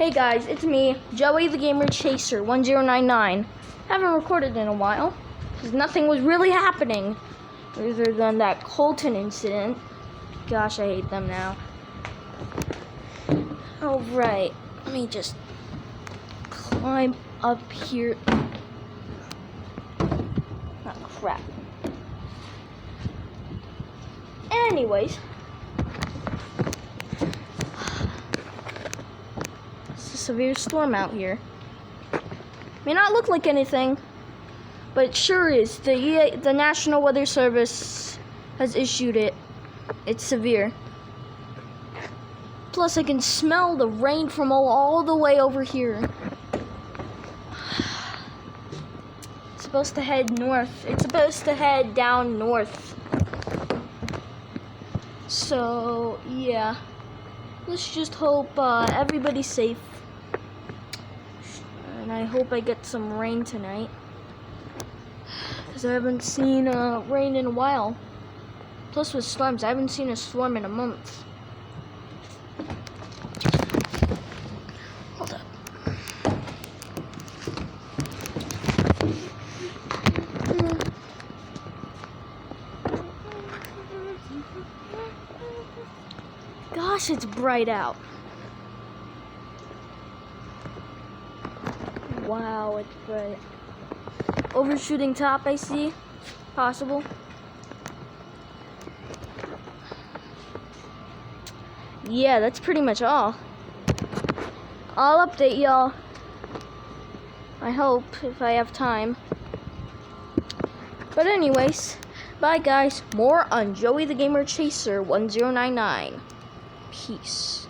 Hey guys, it's me, Joey the Gamer Chaser 1099. Haven't recorded in a while because nothing was really happening other than that Colton incident. Gosh, I hate them now. Alright, let me just climb up here. Oh, crap. Anyways. It's a severe storm out here. May not look like anything, but it sure is. The National Weather Service has issued it. It's severe. Plus, I can smell the rain from all the way over here. It's supposed to head north. It's supposed to head down north. So, yeah. Let's just hope everybody's safe. And I hope I get some rain tonight. Because I haven't seen rain in a while. Plus with storms, I haven't seen a storm in a month. Hold up. Gosh, it's bright out. Wow, it's bright. Overshooting top, I see. Possible. Yeah, that's pretty much all. I'll update y'all. I hope, if I have time. But anyways, bye guys. More on Joey the Gamer Chaser 1099. Peace.